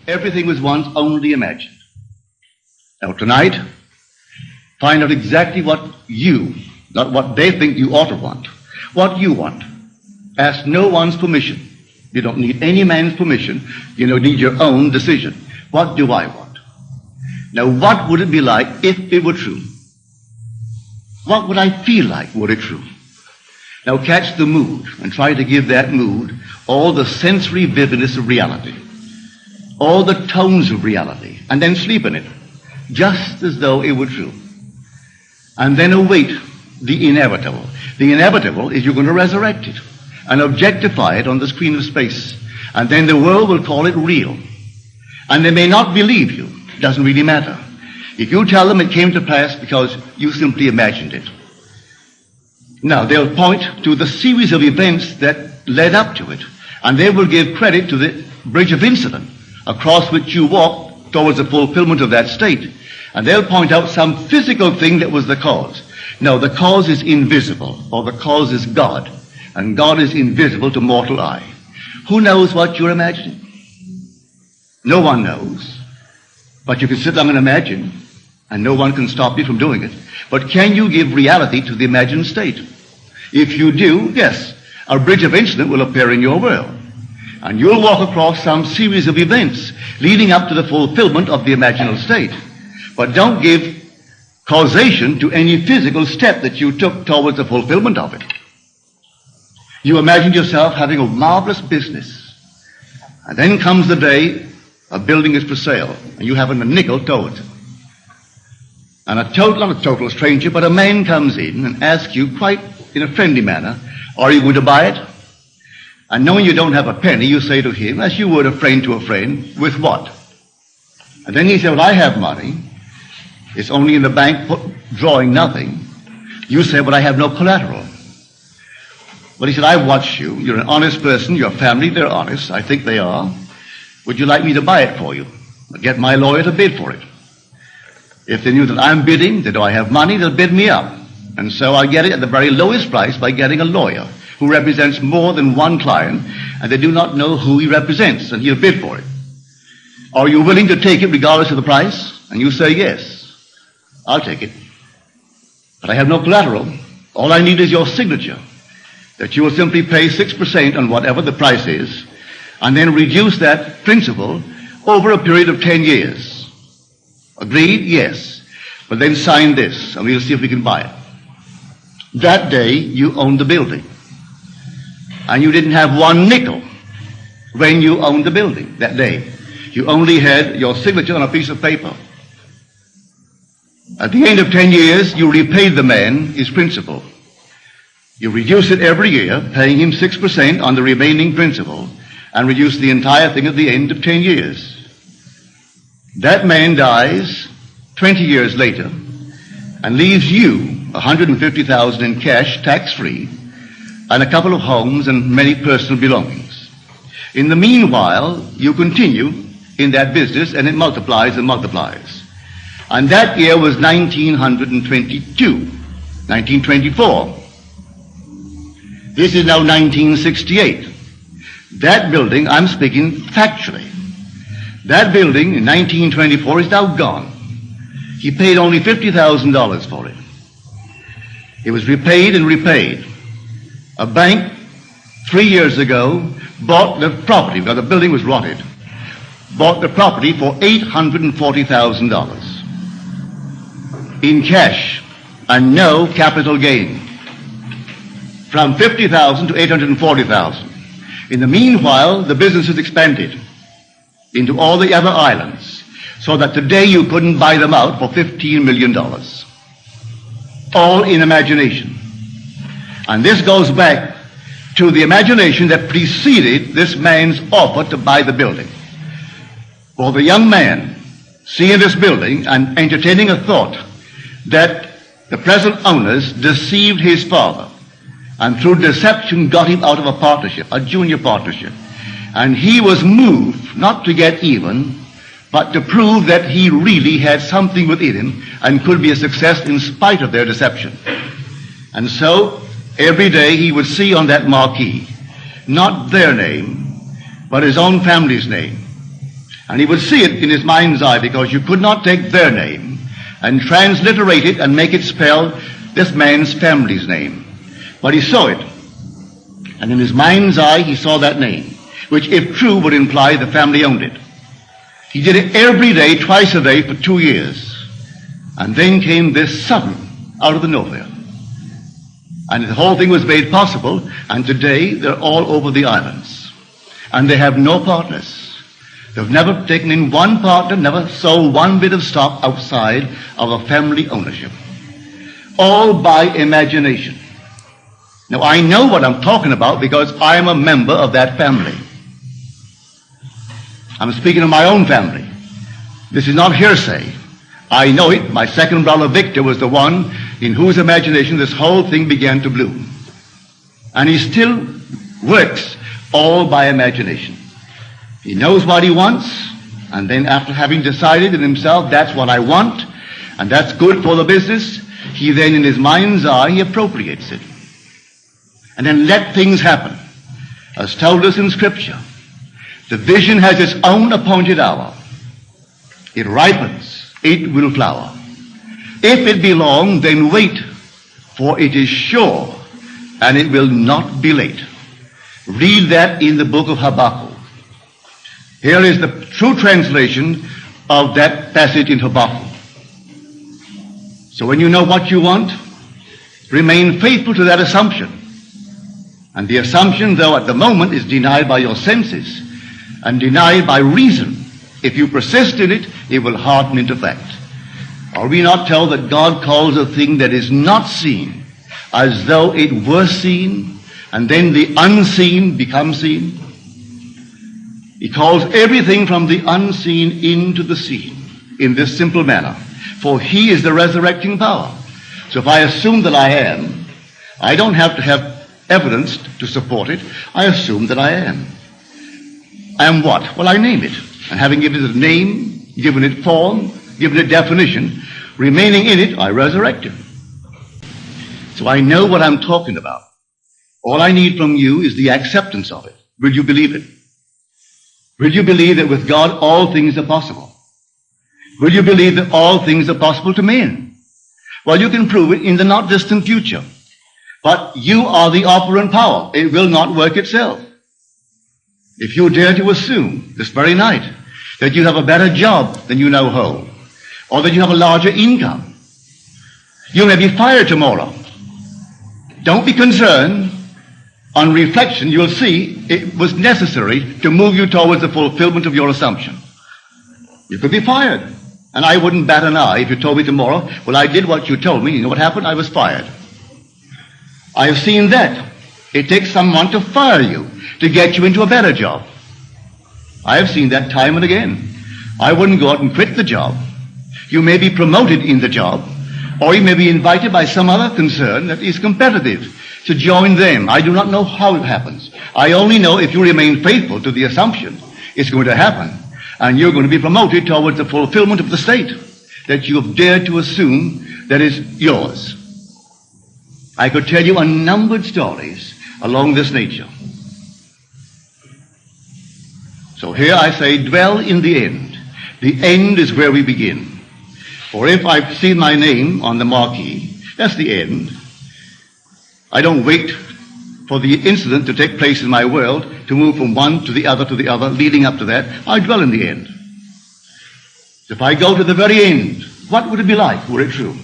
Everything was once only imagined. Now tonight, find out exactly what you, not what they think you ought to want, what you want. Ask no one's permission. You don't need any man's permission. You don't need your own decision. What do I want? Now, what would it be like if it were true? What would I feel like were it true? Now, catch the mood and try to give that mood all the sensory vividness of reality, all the tones of reality, and then sleep in it, just as though it were true. And then await the inevitable. The inevitable is you're going to resurrect it and objectify it on the screen of space. And then the world will call it real. And they may not believe you. It doesn't really matter. If you tell them it came to pass because you simply imagined it. Now, they'll point to the series of events that led up to it. And they will give credit to the bridge of incident across which you walked towards the fulfillment of that state. And they'll point out some physical thing that was the cause. No, the cause is invisible, or the cause is God. And God is invisible to mortal eye. Who knows what you're imagining? No one knows. But you can sit down and imagine, and no one can stop you from doing it. But can you give reality to the imagined state? If you do, yes, a bridge of incident will appear in your world. And you'll walk across some series of events leading up to the fulfillment of the imaginal state. But don't give causation to any physical step that you took towards the fulfillment of it. You imagined yourself having a marvelous business. And then comes the day a building is for sale, and you haven't a nickel towards it. And not a total stranger, but a man comes in and asks you quite in a friendly manner, are you going to buy it? And knowing you don't have a penny, you say to him, as you would a friend to a friend, with what? And then he said, well, I have money. It's only in the bank drawing nothing. You say, but I have no collateral. But he said, I've watched you. You're an honest person. Your family, they're honest. I think they are. Would you like me to buy it for you? I'll get my lawyer to bid for it. If they knew that I'm bidding, that I have money, they'll bid me up. And so I get it at the very lowest price by getting a lawyer who represents more than one client, and they do not know who he represents, and he'll bid for it. Are you willing to take it regardless of the price? And you say, yes, I'll take it. But I have no collateral. All I need is your signature, that you will simply pay 6% on whatever the price is, and then reduce that principal over a period of 10 years. Agreed? Yes. But then sign this, and we'll see if we can buy it. That day, you owned the building. And you didn't have one nickel when you owned the building that day. You only had your signature on a piece of paper. At the end of 10 years, you repaid the man his principal. You reduce it every year, paying him 6% on the remaining principal, and reduce the entire thing at the end of 10 years. That man dies 20 years later and leaves you $150,000 in cash, tax-free, and a couple of homes and many personal belongings. In the meanwhile, you continue in that business, and it multiplies and multiplies. And that year was 1922, 1924. This is now 1968. That building, I'm speaking factually, that building in 1924 is now gone. He paid only $50,000 for it. It was repaid and repaid. A bank 3 years ago bought the property, because the building was rotted, bought the property for $840,000 in cash and no capital gain. From $50,000 to $840,000. In the meanwhile, the business has expanded into all the other islands, so that today you couldn't buy them out for $15 million. All in imagination. And this goes back to the imagination that preceded this man's offer to buy the building. For the young man seeing this building and entertaining a thought that the present owners deceived his father, and through deception got him out of a partnership, a junior partnership. And he was moved not to get even, but to prove that he really had something within him and could be a success in spite of their deception. And so every day he would see on that marquee not their name, but his own family's name. And he would see it in his mind's eye, because you could not take their name and transliterate it and make it spell this man's family's name. But he saw it. And in his mind's eye, he saw that name, which, if true, would imply the family owned it. He did it every day, twice a day, for 2 years. And then came this sudden, out of the nowhere. And the whole thing was made possible, and today they're all over the islands. And they have no partners. They've never taken in one partner, never sold one bit of stock outside of a family ownership. All by imagination. Now, I know what I'm talking about because I am a member of that family. I'm speaking of my own family. This is not hearsay. I know it. My second brother, Victor, was the one in whose imagination this whole thing began to bloom. And he still works all by imagination. He knows what he wants, and then after having decided in himself, that's what I want, and that's good for the business, he then in his mind's eye, he appropriates it. And then let things happen. As told us in Scripture, the vision has its own appointed hour. It ripens, it will flower. If it be long, then wait, for it is sure, and it will not be late. Read that in the book of Habakkuk. Here is the true translation of that passage in Habakkuk. So when you know what you want, remain faithful to that assumption. And the assumption, though at the moment, is denied by your senses and denied by reason. If you persist in it, it will harden into fact. Are we not told that God calls a thing that is not seen as though it were seen, and then the unseen becomes seen? He calls everything from the unseen into the seen in this simple manner. For he is the resurrecting power. So if I assume that I am, I don't have to have evidence to support it. I assume that I am. I am what? Well, I name it. And having given it a name, given it form, given it definition, remaining in it, I resurrect it. So I know what I'm talking about. All I need from you is the acceptance of it. Will you believe it? Will you believe that with God all things are possible? Will you believe that all things are possible to men? Well, you can prove it in the not distant future. But you are the operant power. It will not work itself. If you dare to assume this very night that you have a better job than you now hold, or that you have a larger income, you may be fired tomorrow. Don't be concerned. On reflection, you'll see it was necessary to move you towards the fulfillment of your assumption. You could be fired. And I wouldn't bat an eye if you told me tomorrow, well, I did what you told me. You know what happened? I was fired. I have seen that. It takes someone to fire you to get you into a better job. I have seen that time and again. I wouldn't go out and quit the job. You may be promoted in the job, or you may be invited by some other concern that is competitive to join them. I do not know how it happens. I only know if you remain faithful to the assumption, it's going to happen. And you're going to be promoted towards the fulfillment of the state that you have dared to assume that is yours. I could tell you unnumbered stories along this nature. So here I say, dwell in the end. The end is where we begin. For if I've seen my name on the marquee, that's the end. I don't wait for the incident to take place in my world to move from one to the other, leading up to that. I dwell in the end. If I go to the very end, what would it be like were it true?